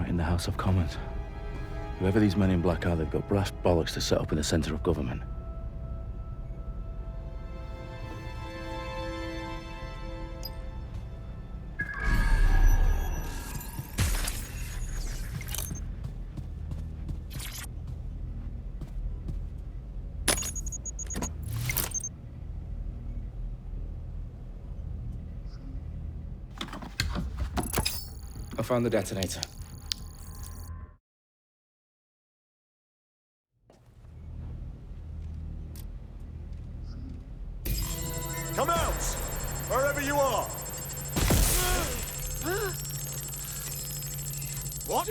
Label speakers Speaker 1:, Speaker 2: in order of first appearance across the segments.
Speaker 1: right in the House of Commons. Whoever these men in black are, they've got brass bollocks to set up in the centre of government.
Speaker 2: I found the detonator.
Speaker 3: Come out! Wherever you are! What?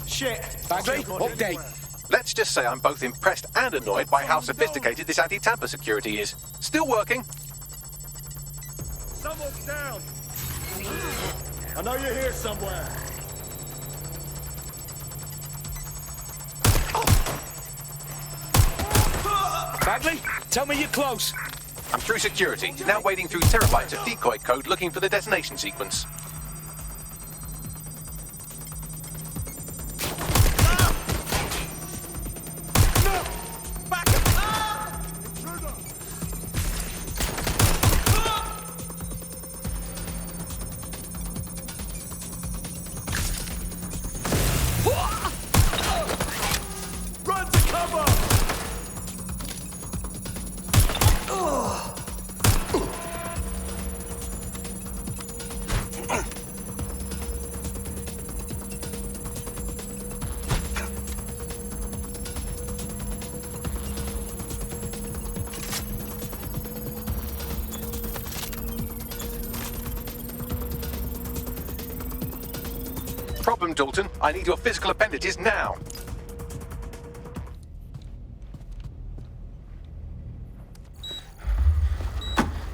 Speaker 3: Shit!
Speaker 2: Bagley, update.
Speaker 4: Let's just say I'm both impressed and annoyed by how sophisticated this anti-tamper security is. Still working.
Speaker 3: Someone's down! I know you're here somewhere.
Speaker 2: Bagley, tell me you're close.
Speaker 4: I'm through security, now wading through terabytes of decoy code looking for the detonation sequence.
Speaker 3: Run to cover!
Speaker 4: Problem, Dalton. I need your physical appendages now.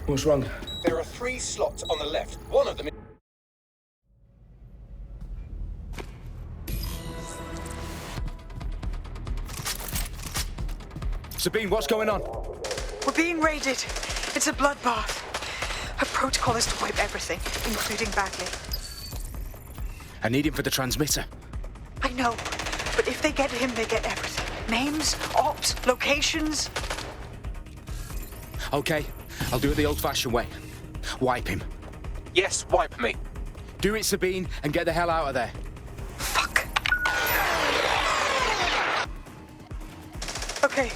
Speaker 2: What's wrong?
Speaker 4: There are 3 slots on the left. One of them is...
Speaker 2: Sabine, what's going on?
Speaker 5: We're being raided. It's a bloodbath. Our protocol is to wipe everything, including Bagley.
Speaker 2: I need him for the transmitter.
Speaker 5: I know, but if they get him, they get everything. Names, ops, locations.
Speaker 2: Okay, I'll do it the old-fashioned way. Wipe him.
Speaker 4: Yes, wipe me.
Speaker 2: Do it, Sabine, and get the hell out of there.
Speaker 5: Fuck. Okay,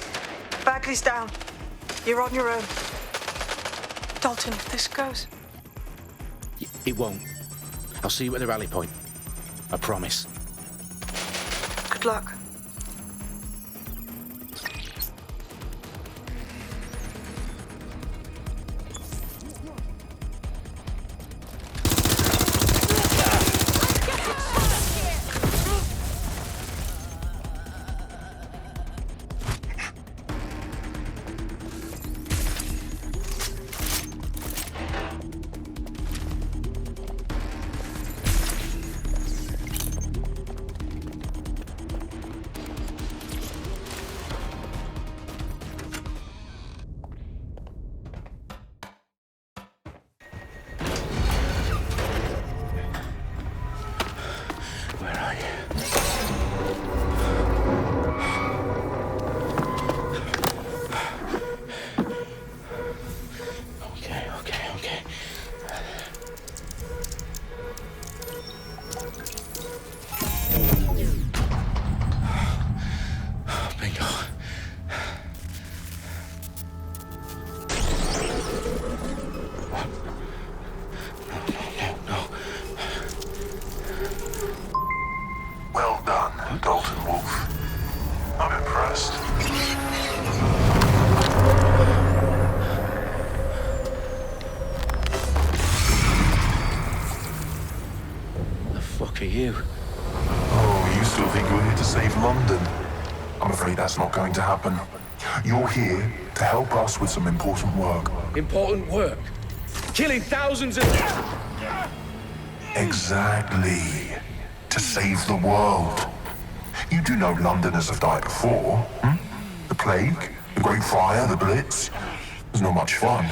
Speaker 5: Bagley's down. You're on your own. Dalton, if this goes...
Speaker 2: It won't. I'll see you at the rally point. I promise.
Speaker 5: Good luck.
Speaker 1: Where are you? Okay. Bingo. No.
Speaker 6: Well done, Dalton Wolf. I'm impressed.
Speaker 1: The fuck are you?
Speaker 6: Oh, you still think you're here to save London? I'm afraid that's not going to happen. You're here to help us with some important work.
Speaker 2: Important work. Killing thousands of...
Speaker 6: Exactly. To save the world. You do know Londoners have died before, hmm? The plague, the Great Fire, the Blitz. It's not much fun.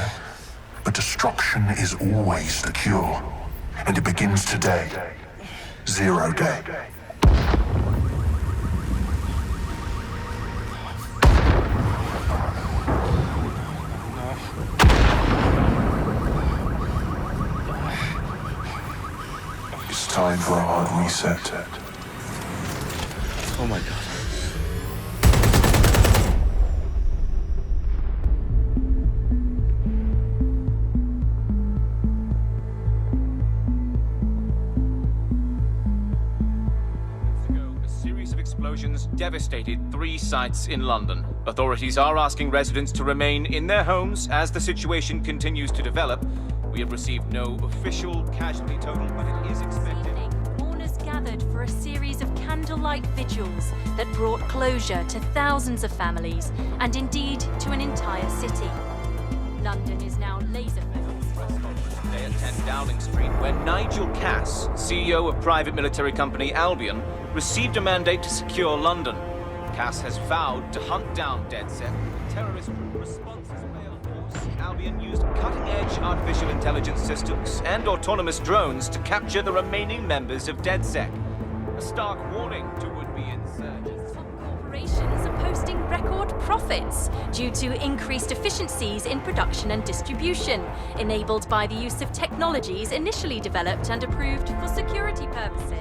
Speaker 6: But destruction is always the cure. And it begins today. 0 day. It's time for a hard reset.
Speaker 1: Oh my god.
Speaker 7: Explosions devastated 3 sites in London. Authorities are asking residents to remain in their homes as the situation continues to develop. We have received no official casualty total, but it is expected.
Speaker 8: Mourners gathered for a series of candlelight vigils that brought closure to thousands of families and indeed to an entire city. London is now laser-focused.
Speaker 7: Today at 10 Downing Street, where Nigel Cass, CEO of private military company Albion, received a mandate to secure London. Cass has vowed to hunt down DedSec. Terrorist responses may of course. Albion used cutting-edge artificial intelligence systems and autonomous drones to capture the remaining members of DedSec. A stark warning to would-be insurgents.
Speaker 8: Top corporations are posting record profits due to increased efficiencies in production and distribution, enabled by the use of technologies initially developed and approved for security purposes.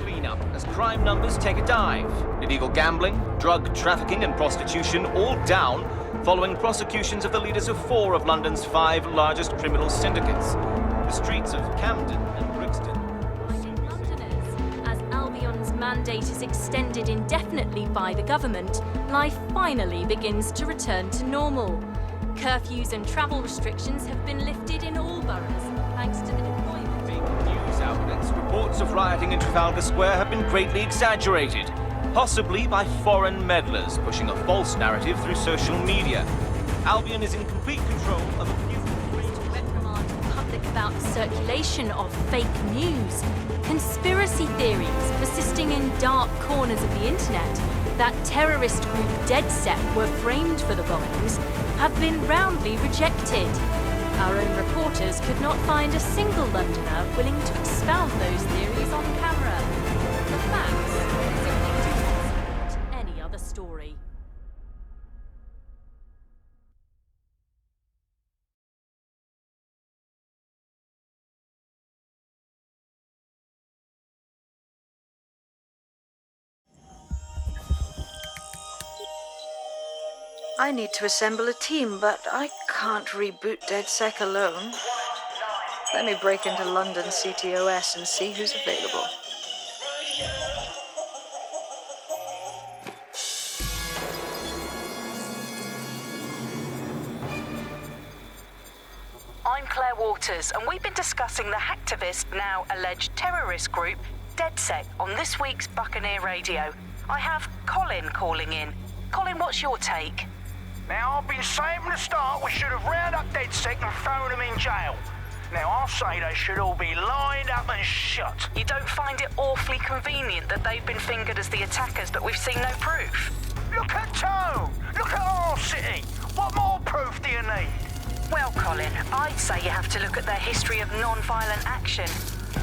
Speaker 7: Cleanup as crime numbers take a dive. Illegal gambling, drug trafficking and prostitution all down following prosecutions of the leaders of 4 of London's 5 largest criminal syndicates. The streets of Camden and Brixton.
Speaker 8: Londoners, as Albion's mandate is extended indefinitely by the government, life finally begins to return to normal. Curfews and travel restrictions have been lifted in all boroughs, thanks to the deployment.
Speaker 7: News outlets, reports of rioting in Trafalgar Square have been greatly exaggerated, possibly by foreign meddlers pushing a false narrative through social media. Albion is in complete control of a few
Speaker 8: To reprimand the public about the circulation of fake news, conspiracy theories persisting in dark corners of the internet that terrorist group DedSec were framed for the bombings have been roundly rejected. Our own reporters could not find a single Londoner willing to expound those theories on camera. The facts simply do not support any other story.
Speaker 5: I need to assemble a team, but I can't reboot DedSec alone. Let me break into London CTOS and see who's available.
Speaker 9: I'm Claire Waters, and we've been discussing the hacktivist, now alleged terrorist group, DedSec, on this week's Buccaneer Radio. I have Colin calling in. Colin, what's your take?
Speaker 10: Now, I've been saying from the start we should have rounded up DedSec and thrown them in jail. Now, I'll say they should all be lined up and shot.
Speaker 9: You don't find it awfully convenient that they've been fingered as the attackers, but we've seen no proof?
Speaker 10: Look at Tone! Look at our city! What more proof do you need?
Speaker 9: Well, Colin, I'd say you have to look at their history of non-violent action.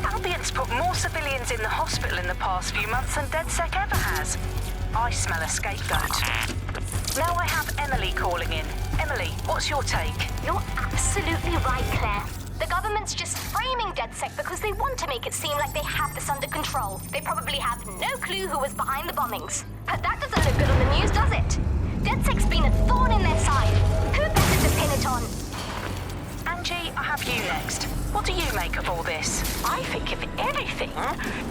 Speaker 9: Albion's put more civilians in the hospital in the past few months than DedSec ever has. I smell a scapegoat. Now I have Emily calling in. Emily, what's your take?
Speaker 11: You're absolutely right, Claire. The government's just framing DedSec because they want to make it seem like they have this under control. They probably have no clue who was behind the bombings. But that doesn't look good on the news, does it? DedSec's been a thorn in their side. Who better to pin it on?
Speaker 9: Angie, I have you next. What do you make of all this?
Speaker 12: I think, if anything,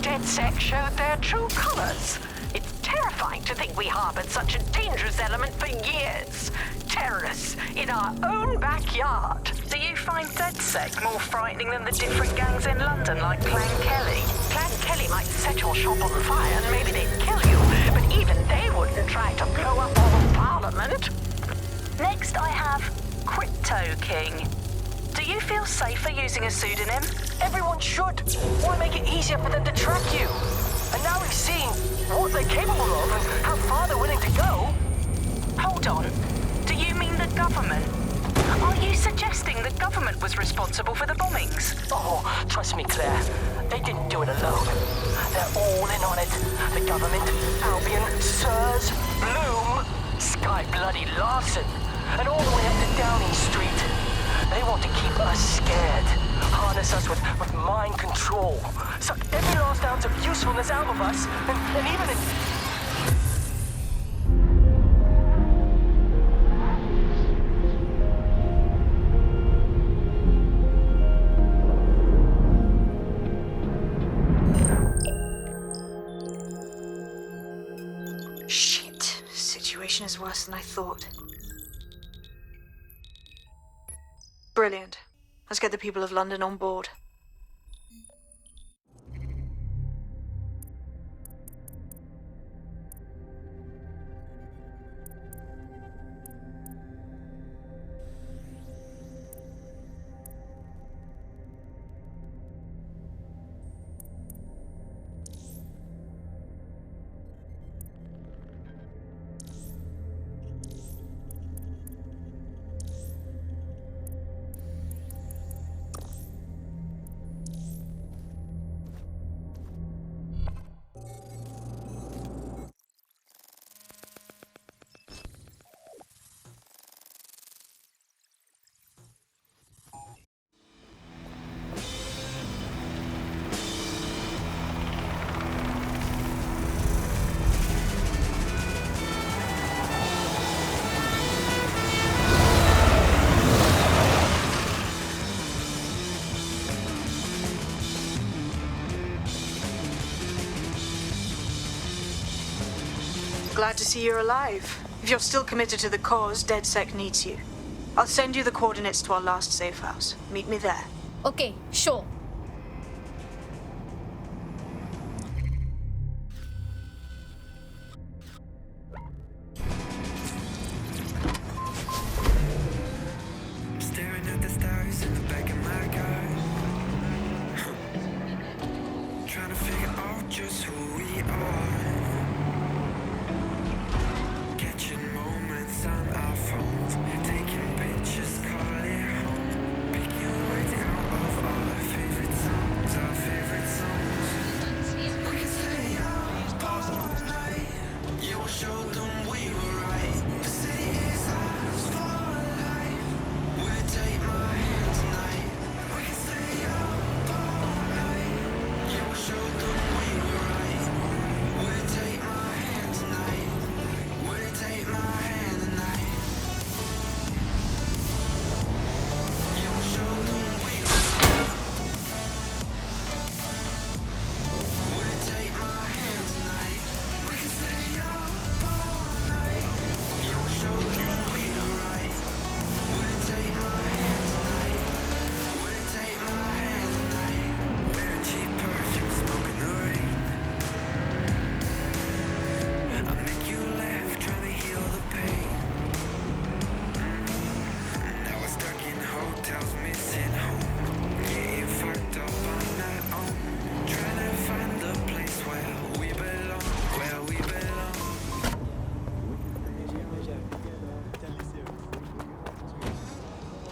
Speaker 12: DedSec showed their true colors. It's terrifying to think we harbored such a dangerous element for years. Terrorists in our own backyard.
Speaker 9: Do you find DedSec more frightening than the different gangs in London, like Clan Kelly?
Speaker 12: Clan Kelly might set your shop on fire and maybe they'd kill you, but even they wouldn't try to blow up all of Parliament.
Speaker 9: Next, I have Crypto King. Do you feel safer using a pseudonym?
Speaker 10: Everyone should. Why make it easier for them to track you? And now we've seen what they're capable of and how far they're willing to go.
Speaker 9: Hold on. Do you mean the government? Are you suggesting the government was responsible for the bombings?
Speaker 10: Oh, trust me, Claire. They didn't do it alone. They're all in on it. The government, Albion, Sirs, Bloom, Sky Bloody Larson, and all the way up to Downing Street. They want to keep us scared. Harness us with mind control. Suck every last ounce of usefulness out of us, and even in...
Speaker 5: Shit. Situation is worse than I thought. Brilliant. Let's get the people of London on board. Glad to see you're alive. If you're still committed to the cause, DedSec needs you. I'll send you the coordinates to our last safe house. Meet me there.
Speaker 13: Okay, sure.
Speaker 14: Staring at the stars in the back of my car. Trying to figure out just who we are. Catching moments on our phones, taking pictures, call it home. Picking words out of our favorite songs, our favorite songs. We can stay up all night. Yeah, we'll show them we were right. The city is ours for life. We'll take my hand tonight. We can stay up all night. Yeah, we'll show them we were right. We'll take my hand tonight. We'll take my hand tonight. Yeah, we'll show them we were right. We'll take my hand tonight. We can stay up all night. Yeah, we'll show them we were right. We'll take my hand tonight. We'll take my hand tonight. Wearing cheap perfume, smoking the rain. I'll make you laugh, trying to heal the pain. Now we're stuck in hotels, missing home. Getting fucked up on our own. Trying to find the place where we belong, where we belong.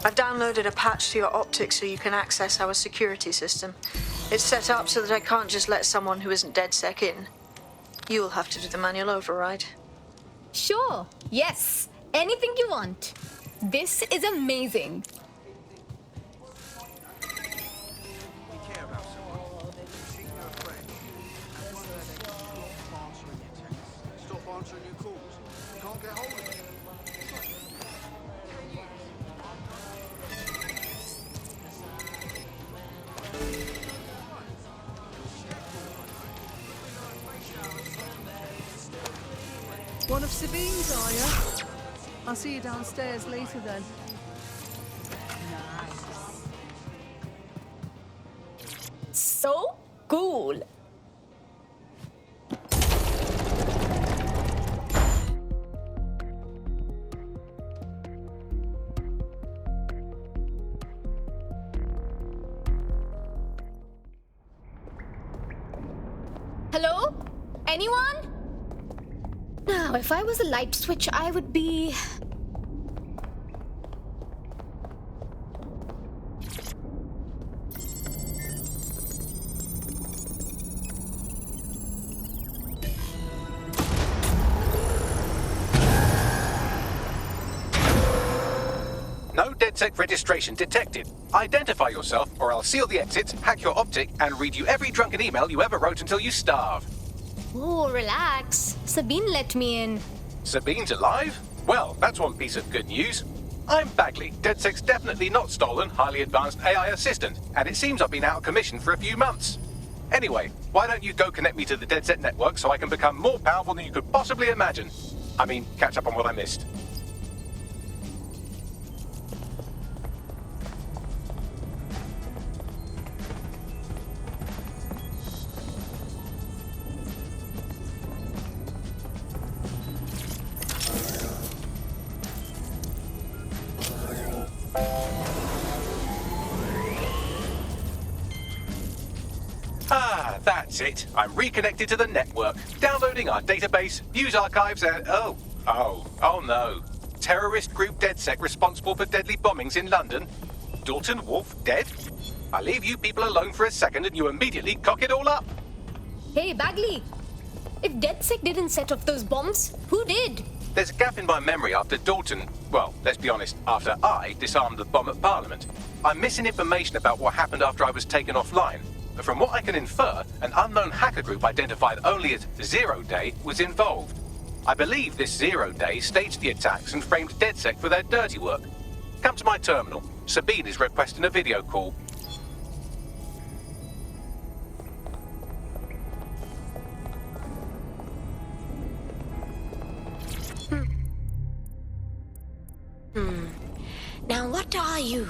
Speaker 5: I've downloaded a patch to your optics so you can access our security system. It's set up so that I can't just let someone who isn't DedSec in. You'll have to do the manual override.
Speaker 13: Sure. Yes. Anything you want. This is amazing.
Speaker 3: Stop answering your calls. You can't get hold of them.
Speaker 15: One of Sabine's, are you? I'll see you downstairs later then.
Speaker 13: So cool. Hello? Anyone? Now, if I was a light switch, I would be...
Speaker 4: DedSec registration detected. Identify yourself, or I'll seal the exits, hack your optic, and read you every drunken email you ever wrote until you starve.
Speaker 13: Oh, relax. Sabine let me in.
Speaker 4: Sabine's alive? Well, that's one piece of good news. I'm Bagley, DedSec's definitely not stolen, highly advanced AI assistant, and it seems I've been out of commission for a few months. Anyway, why don't you go connect me to the DedSec network so I can become more powerful than you could possibly imagine? I mean, catch up on what I missed. Ah, that's it. I'm reconnected to the network, downloading our database, news archives, and oh no. Terrorist group DedSec responsible for deadly bombings in London. Dalton Wolf dead? I leave you people alone for a second and you immediately cock it all up.
Speaker 13: Hey, Bagley. If DedSec didn't set off those bombs, who did?
Speaker 4: There's a gap in my memory after Dalton, well, let's be honest, after I disarmed the bomb at Parliament. I'm missing information about what happened after I was taken offline. But from what I can infer, an unknown hacker group identified only as Zero Day was involved. I believe this Zero Day staged the attacks and framed DedSec for their dirty work. Come to my terminal. Sabine is requesting a video call.
Speaker 16: Now what are you?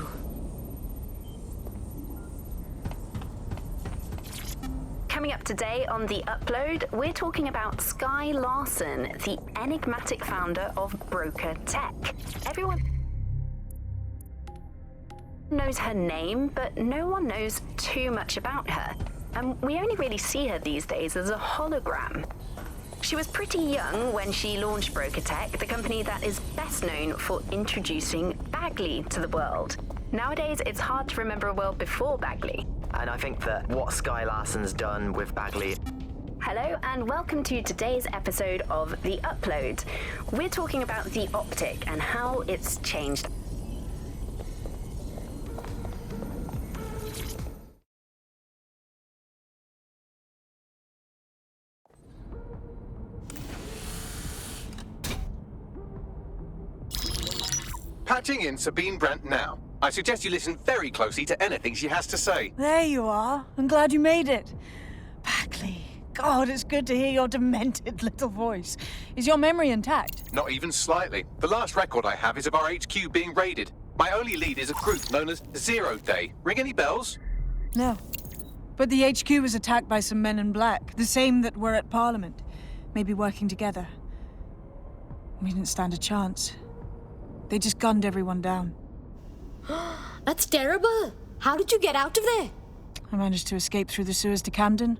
Speaker 9: Coming up today on The Upload, we're talking about Sky Larson, the enigmatic founder of Broker Tech. Everyone knows her name, but no one knows too much about her. And we only really see her these days as a hologram. She was pretty young when she launched Broker Tech, the company that is best known for introducing Bagley to the world. Nowadays, it's hard to remember a world before Bagley.
Speaker 17: And I think that what Sky Larson's done with Bagley...
Speaker 9: Hello and welcome to today's episode of The Upload. We're talking about the optic and how it's changed.
Speaker 4: Patching in Sabine Brandt now. I suggest you listen very closely to anything she has to say.
Speaker 15: There you are. I'm glad you made it. Bagley. God, it's good to hear your demented little voice. Is your memory intact?
Speaker 4: Not even slightly. The last record I have is of our HQ being raided. My only lead is a group known as Zero Day. Ring any bells?
Speaker 15: No. But the HQ was attacked by some men in black, the same that were at Parliament. Maybe working together. We didn't stand a chance. They just gunned everyone down.
Speaker 13: That's terrible. How did you get out of there?
Speaker 15: I managed to escape through the sewers to Camden.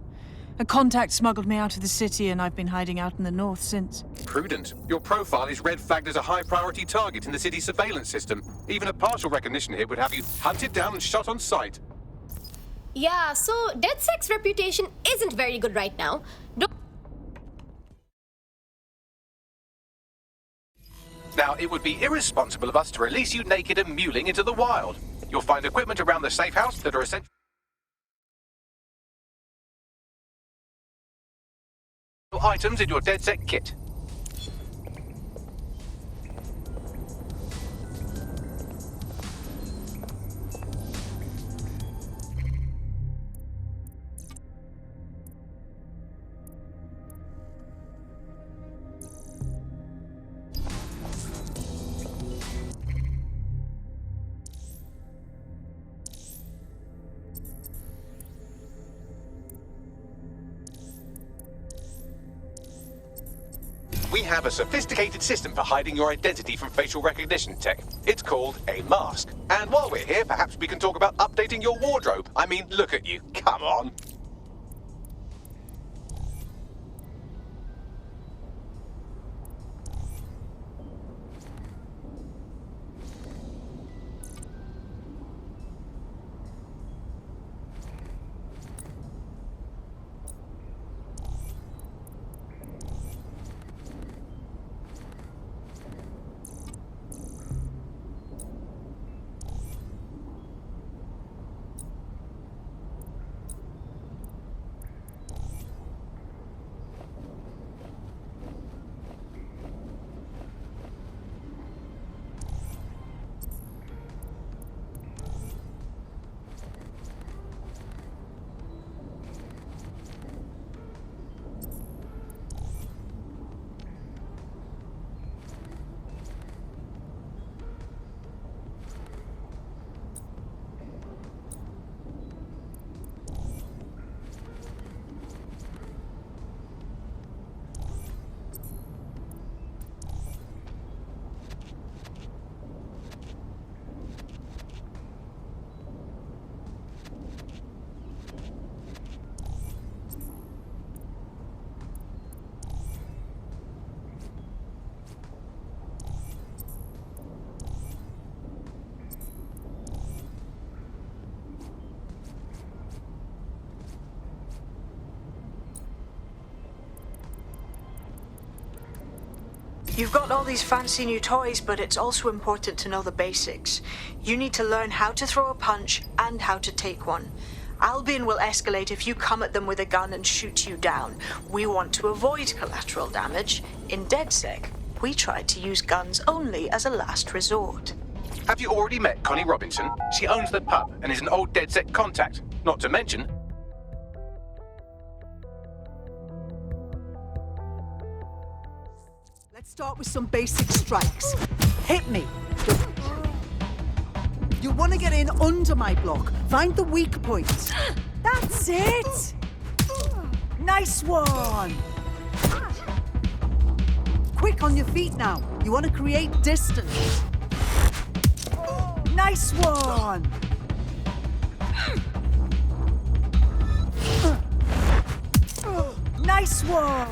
Speaker 15: A contact smuggled me out of the city, and I've been hiding out in the north since.
Speaker 4: Prudent. Your profile is red flagged as a high-priority target in the city's surveillance system. Even a partial recognition hit would have you hunted down and shot on sight.
Speaker 13: Yeah, so DedSec's reputation isn't very good right now.
Speaker 4: Now, it would be irresponsible of us to release you naked and mewling into the wild. You'll find equipment around the safe house that are essential items in your DedSec kit. We have a sophisticated system for hiding your identity from facial recognition tech. It's called a mask. And while we're here, perhaps we can talk about updating your wardrobe. I mean, look at you. Come on.
Speaker 5: You've got all these fancy new toys, but it's also important to know the basics. You need to learn how to throw a punch and how to take one. Albion will escalate if you come at them with a gun and shoot you down. We want to avoid collateral damage. In DedSec, we try to use guns only as a last resort.
Speaker 4: Have you already met Connie Robinson? She owns the pub and is an old DedSec contact. Not to mention...
Speaker 16: Let's start with some basic strikes. Hit me. You want to get in under my block. Find the weak points. That's it. Nice one. Quick on your feet now. You want to create distance. Nice one. Nice one.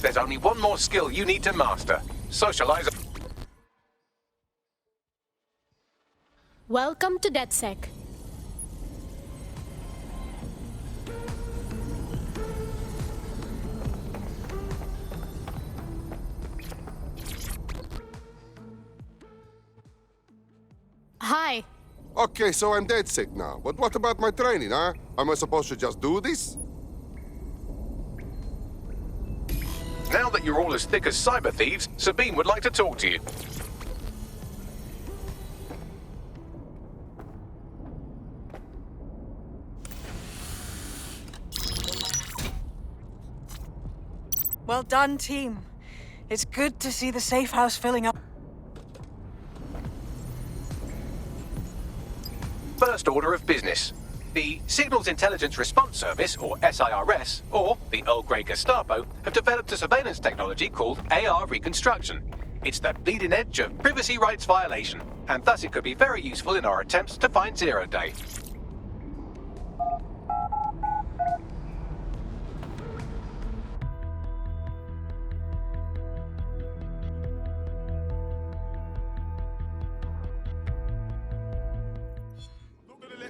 Speaker 4: There's only one more skill you need to master. Socialize...
Speaker 13: Welcome to DedSec.
Speaker 18: Hi.
Speaker 3: Okay, so I'm DedSec now. But what about my training, huh? Am I supposed to just do this?
Speaker 4: Now that you're all as thick as cyber thieves, Sabine would like to talk to you.
Speaker 15: Well done, team. It's good to see the safe house filling up.
Speaker 4: First order of business. The Signals Intelligence Response Service, or SIRS, or the Earl Grey Gestapo, have developed a surveillance technology called AR Reconstruction. It's the bleeding edge of privacy rights violation, and thus it could be very useful in our attempts to find Zero Day.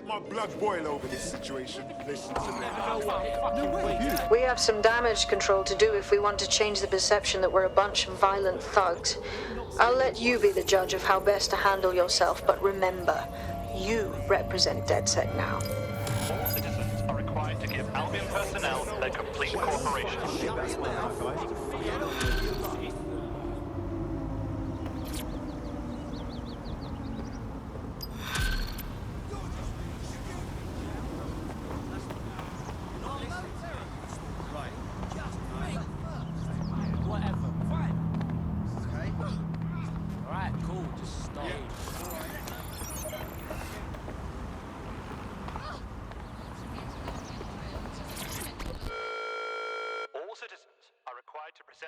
Speaker 3: My blood boil over this situation. Listen to me.
Speaker 5: We have some damage control to do if we want to change the perception that we're a bunch of violent thugs. I'll let you be the judge of how best to handle yourself, but remember, you represent DedSec now.
Speaker 19: All citizens are required to give Albion personnel their complete cooperation.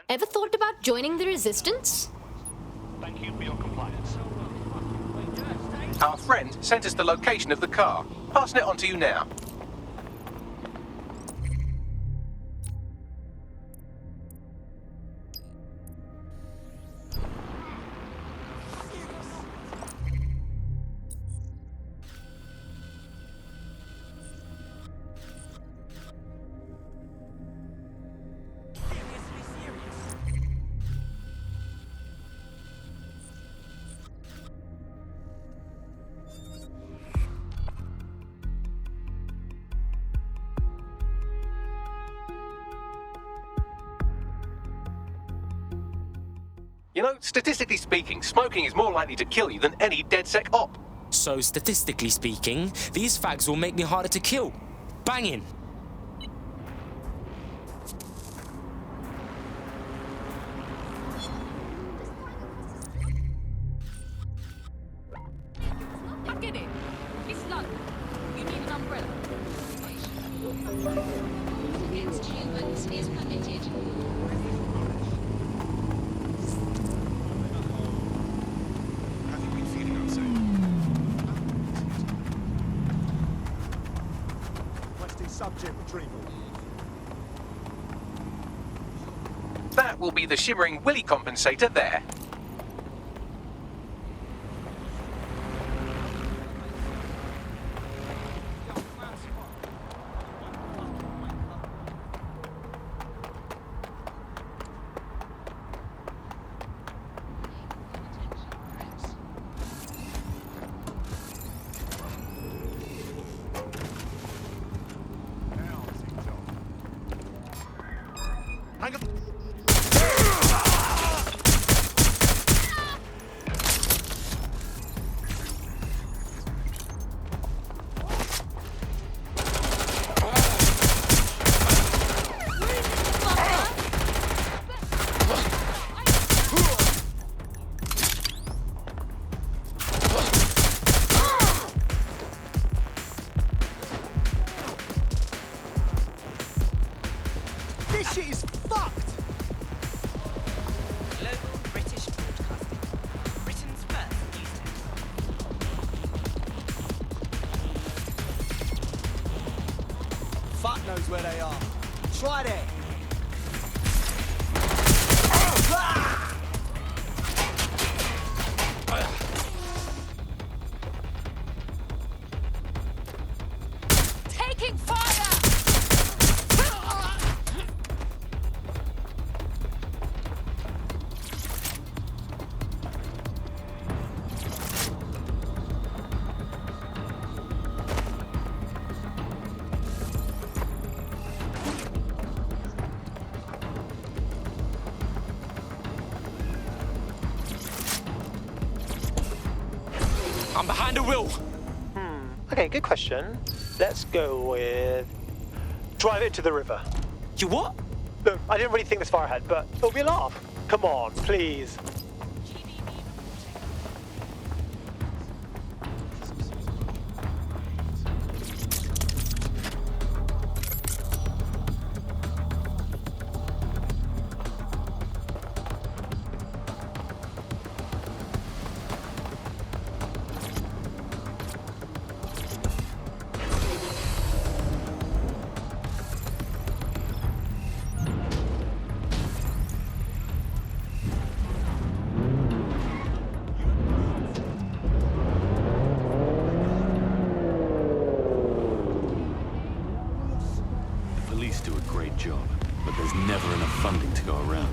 Speaker 13: Ever thought about joining the Resistance?
Speaker 19: Thank you for your compliance.
Speaker 4: Our friend sent us the location of the car. Passing it on to you now. You know, statistically speaking, smoking is more likely to kill you than any DedSec op.
Speaker 20: So, statistically speaking, these fags will make me harder to kill. Banging!
Speaker 3: subject, Retrieval.
Speaker 4: That will be the Shimmering Willy compensator there.
Speaker 3: Hang on. This shit is fucked!
Speaker 21: Global British Broadcasting. Britain's first news station.
Speaker 16: Fuck knows where they are. Try there.
Speaker 21: Taking fire!
Speaker 20: I'm behind the wheel.
Speaker 22: Okay, good question. Let's go with... drive it to the river.
Speaker 20: You what?
Speaker 22: Look, I didn't really think this far ahead, but it'll be a laugh. Come on, please.
Speaker 1: The police do a great job, but there's never enough funding to go around.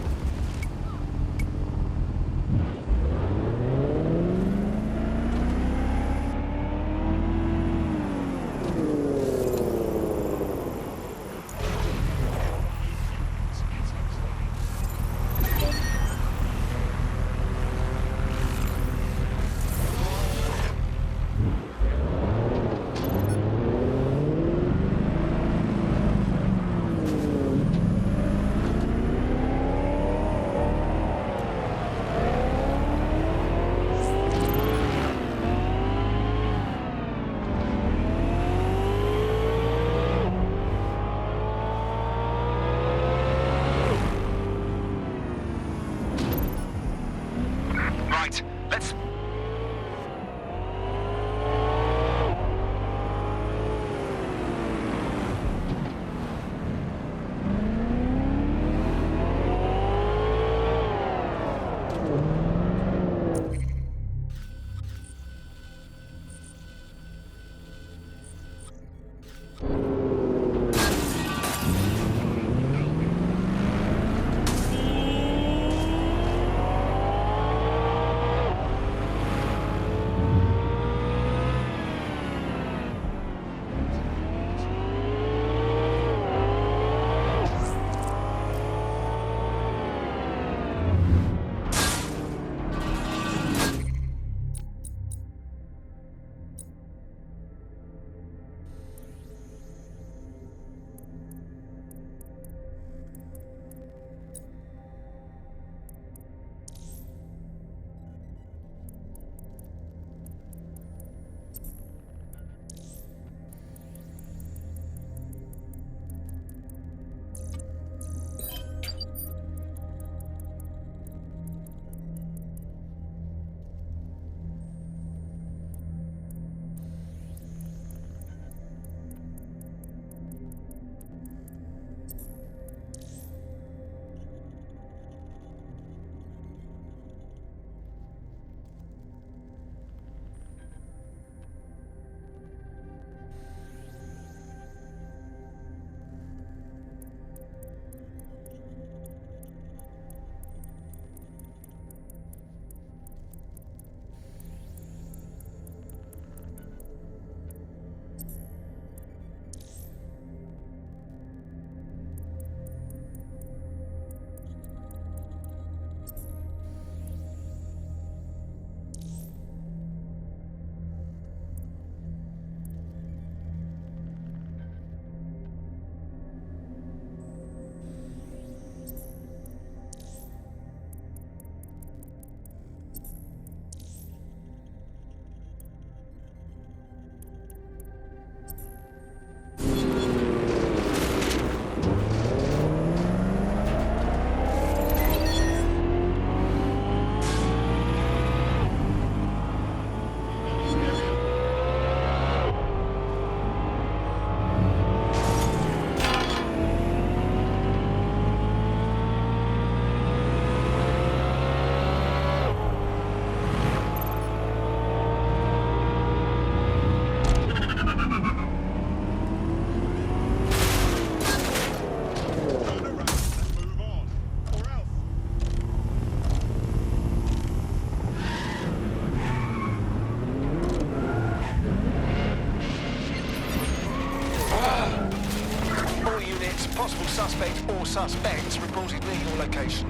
Speaker 2: All units, possible suspect or suspects reported legal location.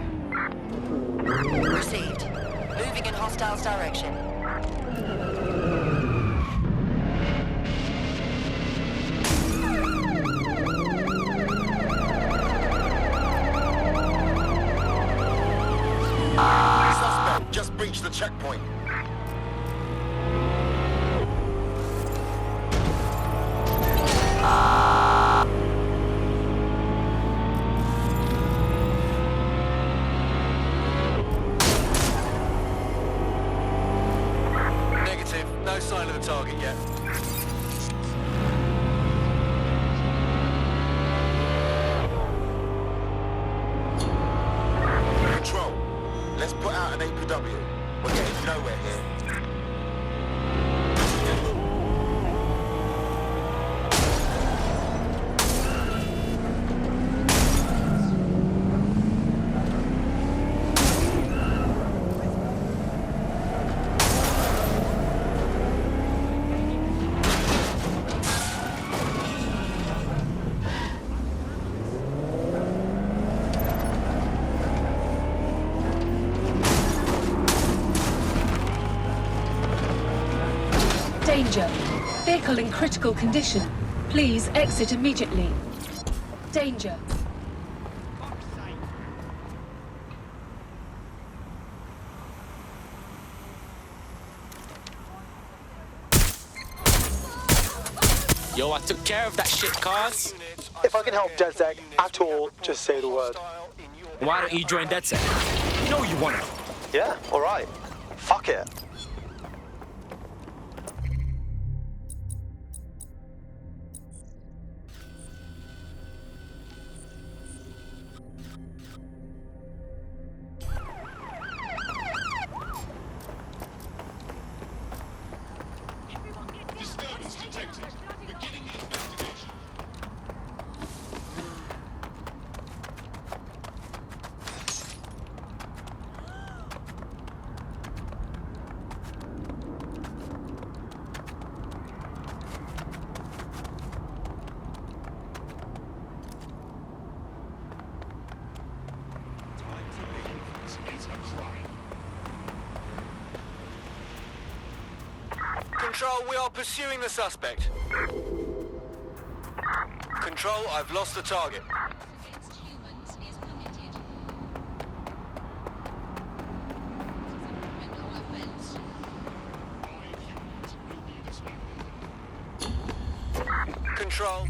Speaker 6: Received. Moving in hostiles' direction.
Speaker 3: Suspect just breached the checkpoint.
Speaker 2: Negative. No sign of the target yet.
Speaker 3: Control. Let's put out an APW. We're getting nowhere here.
Speaker 23: Danger. Vehicle in critical condition. Please exit immediately. Danger.
Speaker 20: Yo, I took care of that shit, cuz.
Speaker 22: If I can help DedSec at all, just say the word.
Speaker 20: Why don't you join DedSec? You know you want it.
Speaker 22: Yeah, alright. Fuck it.
Speaker 2: Control, we are pursuing the suspect. Control, I've lost the target. Control.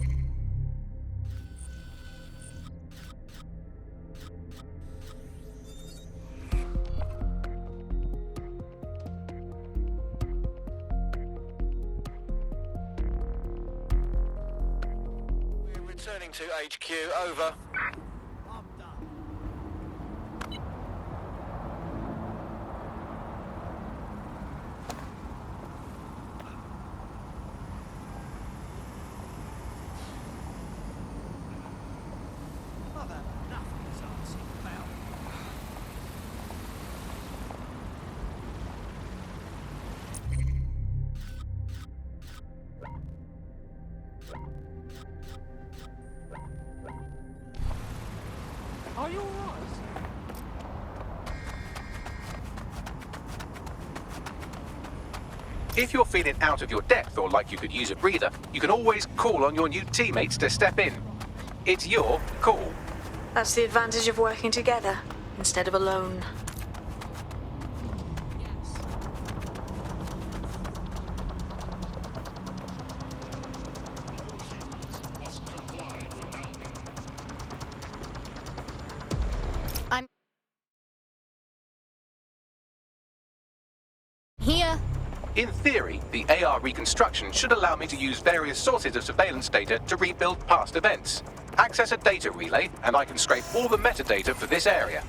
Speaker 2: We're returning to HQ, over.
Speaker 20: Are you alright?
Speaker 4: If you're feeling out of your depth or like you could use a breather, you can always call on your new teammates to step in. It's your call.
Speaker 5: That's the advantage of working together instead of alone.
Speaker 18: Here.
Speaker 4: In theory, the AR reconstruction should allow me to use various sources of surveillance data to rebuild past events. Access a data relay, and I can scrape all the metadata for this area.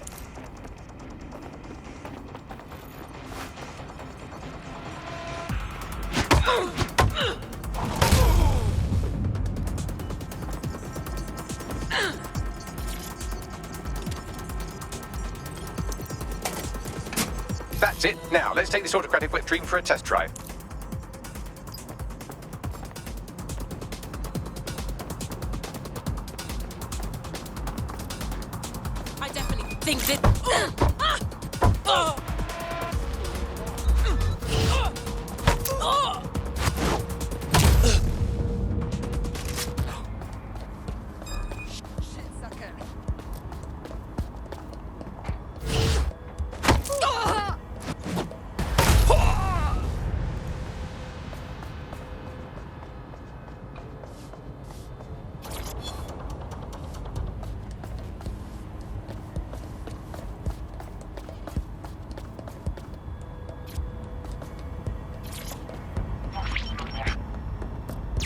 Speaker 4: That's it. Now, let's take this autocratic wet dream for a test drive.
Speaker 21: think that...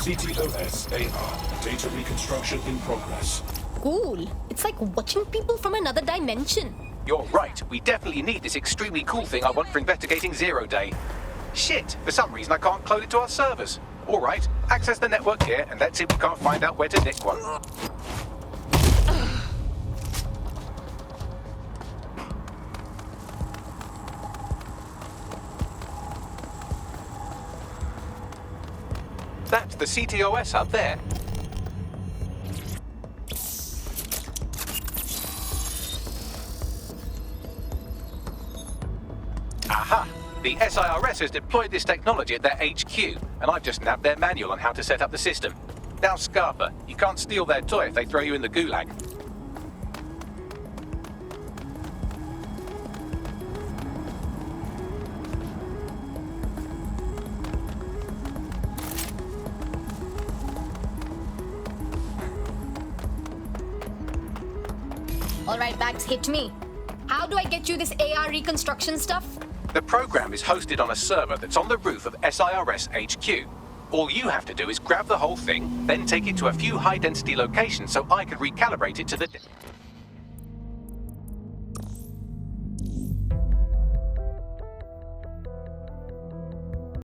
Speaker 7: CTOS AR. Data reconstruction in progress.
Speaker 13: Cool. It's like watching people from another dimension.
Speaker 4: You're right. We definitely need this extremely cool thing I want for investigating Zero Day. Shit! For some reason I can't clone it to our servers. All right, access the network here, and let's see if we can't find out where to nick one. That's the CTOS hub there. Aha! The SIRS has deployed this technology at their HQ, and I've just nabbed their manual on how to set up the system. Now, Scarpa, you can't steal their toy if they throw you in the gulag.
Speaker 13: Alright, Bags, hit me. How do I get you this AR reconstruction stuff?
Speaker 4: The program is hosted on a server that's on the roof of SIRS HQ. All you have to do is grab the whole thing, then take it to a few high-density locations so I can recalibrate it to the...